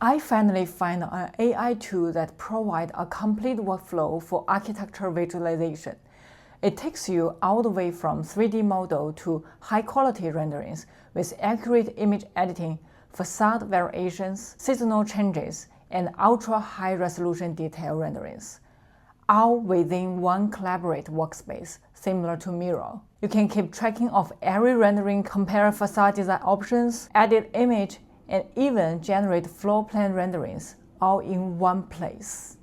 I finally found an AI tool that provides a complete workflow for architecture visualization. It takes you all the way from 3D model to high-quality renderings with accurate image editing, facade variations, seasonal changes, and ultra-high-resolution detail renderings, all within one collaborate workspace similar to Miro. You can keep tracking of every rendering, compare facade design options, edit image, and even generate floor plan renderings all in one place.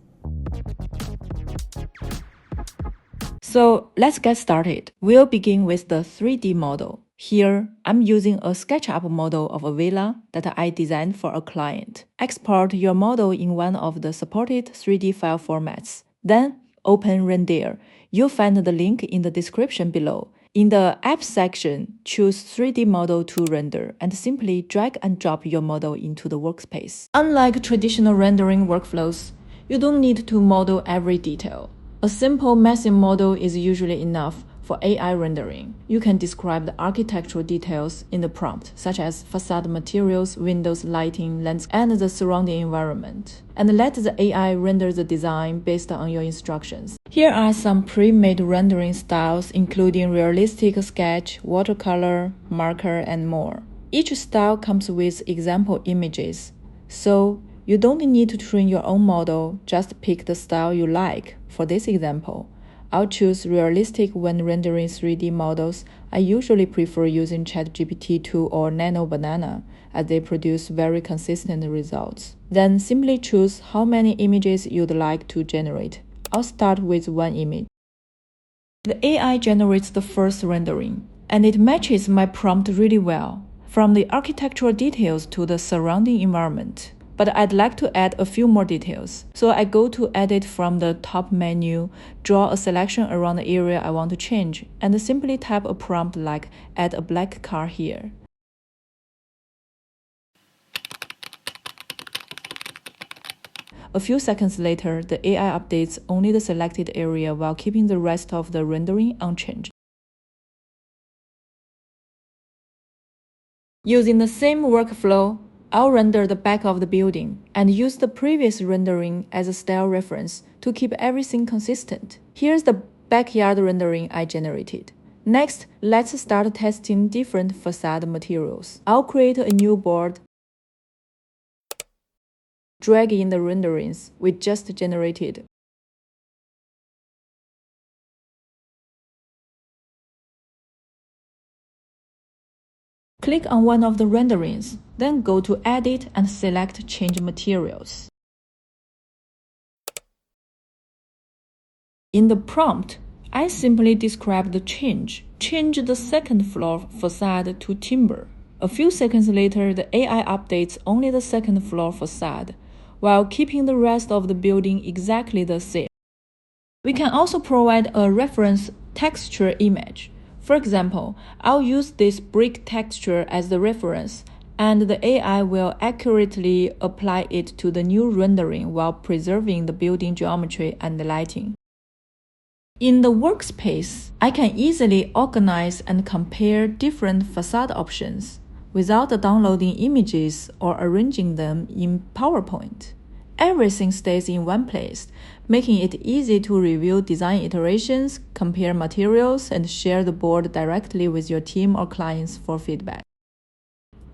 So let's get started. We'll begin with the 3D model. Here, I'm using a SketchUp model of a villa that I designed for a client. Export your model in one of the supported 3D file formats. Then, open Rendair. You'll find the link in the description below. In the Apps section, choose 3D Model to render and simply drag and drop your model into the workspace. Unlike traditional rendering workflows, you don't need to model every detail. A simple massive model is usually enough for AI rendering. You can describe the architectural details in the prompt, such as facade materials, windows, lighting, landscape, and the surrounding environment, and let the AI render the design based on your instructions. Here are some pre-made rendering styles, including realistic sketch, watercolor, marker, and more. Each style comes with example images, so you don't need to train your own model, just pick the style you like. For this example, I'll choose realistic when rendering 3D models. I usually prefer using ChatGPT 2 or Nano Banana, as they produce very consistent results. Then simply choose how many images you'd like to generate. I'll start with one image. The AI generates the first rendering, and it matches my prompt really well, from the architectural details to the surrounding environment. But I'd like to add a few more details. So I go to Edit from the top menu, draw a selection around the area I want to change, and simply type a prompt like add a black car here. A few seconds later, the AI updates only the selected area while keeping the rest of the rendering unchanged. Using the same workflow, I'll render the back of the building and use the previous rendering as a style reference to keep everything consistent. Here's the backyard rendering I generated. Next, let's start testing different facade materials. I'll create a new board, drag in the renderings we just generated. Click on one of the renderings, then go to Edit and select Change Materials. In the prompt, I simply describe the change. Change the second floor facade to timber. A few seconds later, the AI updates only the second floor facade, while keeping the rest of the building exactly the same. We can also provide a reference texture image. For example, I'll use this brick texture as the reference, and the AI will accurately apply it to the new rendering while preserving the building geometry and the lighting. In the workspace, I can easily organize and compare different facade options without downloading images or arranging them in PowerPoint. Everything stays in one place, making it easy to review design iterations, compare materials, and share the board directly with your team or clients for feedback.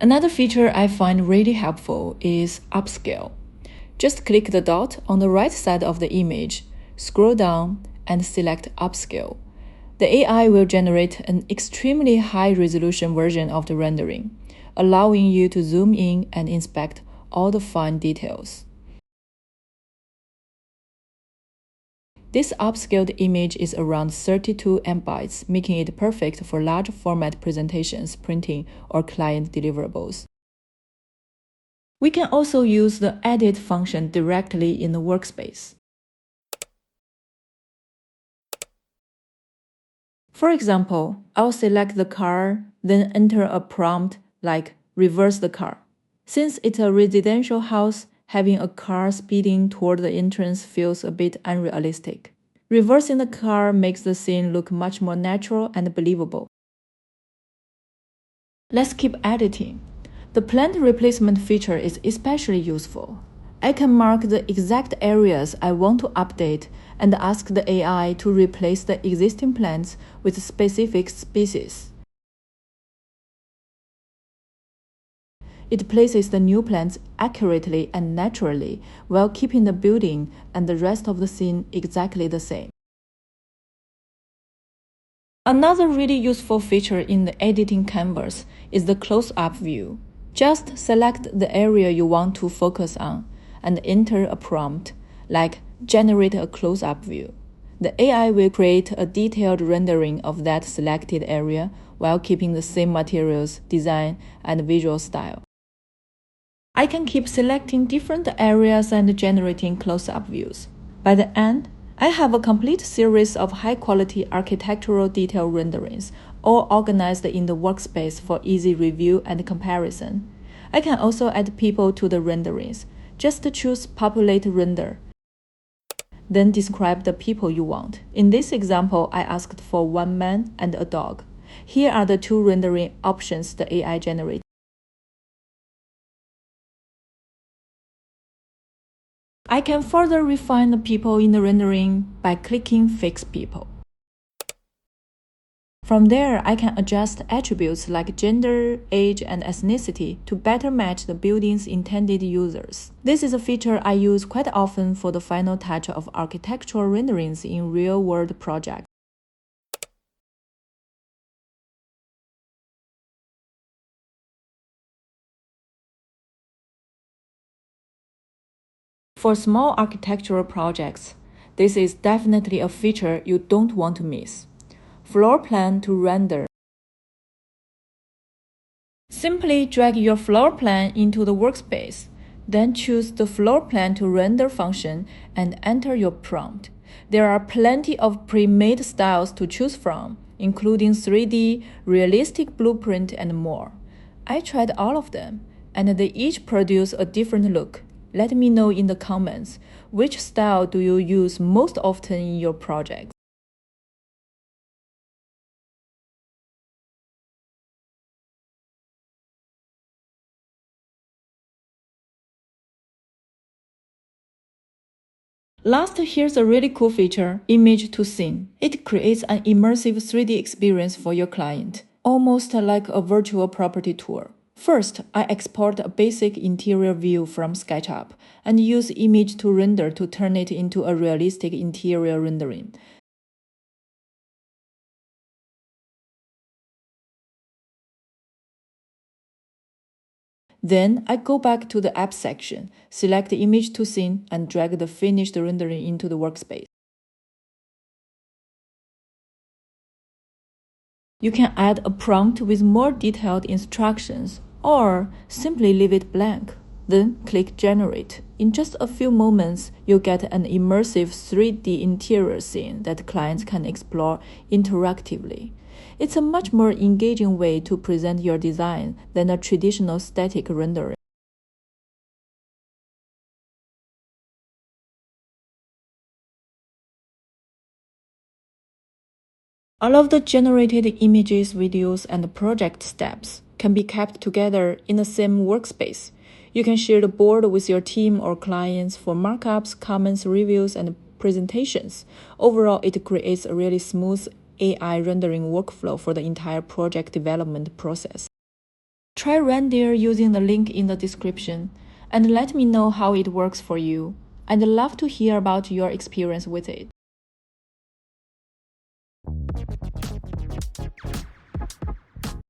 Another feature I find really helpful is Upscale. Just click the dot on the right side of the image, scroll down, and select Upscale. The AI will generate an extremely high-resolution version of the rendering, allowing you to zoom in and inspect all the fine details. This upscaled image is around 32 MB, making it perfect for large format presentations, printing, or client deliverables. We can also use the Edit function directly in the workspace. For example, I'll select the car, then enter a prompt like reverse the car. Since it's a residential house, having a car speeding toward the entrance feels a bit unrealistic. Reversing the car makes the scene look much more natural and believable. Let's keep editing. The plant replacement feature is especially useful. I can mark the exact areas I want to update and ask the AI to replace the existing plants with specific species. It places the new plants accurately and naturally while keeping the building and the rest of the scene exactly the same. Another really useful feature in the editing canvas is the close-up view. Just select the area you want to focus on and enter a prompt, like generate a close-up view. The AI will create a detailed rendering of that selected area while keeping the same materials, design, and visual style. I can keep selecting different areas and generating close-up views. By the end, I have a complete series of high-quality architectural detail renderings, all organized in the workspace for easy review and comparison. I can also add people to the renderings. Just choose Populate Render. Then describe the people you want. In this example, I asked for one man and a dog. Here are the two rendering options the AI generated. I can further refine the people in the rendering by clicking Fix People. From there, I can adjust attributes like gender, age, and ethnicity to better match the building's intended users. This is a feature I use quite often for the final touch of architectural renderings in real-world projects. For small architectural projects, this is definitely a feature you don't want to miss. Floor plan to render. Simply drag your floor plan into the workspace, then choose the floor plan to render function and enter your prompt. There are plenty of pre-made styles to choose from, including 3D, realistic blueprint, and more. I tried all of them, and they each produce a different look. Let me know in the comments, which style do you use most often in your projects? Last, here's a really cool feature, Image to Scene. It creates an immersive 3D experience for your client, almost like a virtual property tour. First, I export a basic interior view from SketchUp and use Image to Render to turn it into a realistic interior rendering. Then I go back to the App section, select the Image to Scene, and drag the finished rendering into the workspace. You can add a prompt with more detailed instructions, or simply leave it blank. Then click Generate. In just a few moments, you'll get an immersive 3D interior scene that clients can explore interactively. It's a much more engaging way to present your design than a traditional static rendering. All of the generated images, videos, and project steps can be kept together in the same workspace. You can share the board with your team or clients for markups, comments, reviews, and presentations. Overall, it creates a really smooth AI rendering workflow for the entire project development process. Try Rendair using the link in the description, and let me know how it works for you. I'd love to hear about your experience with it.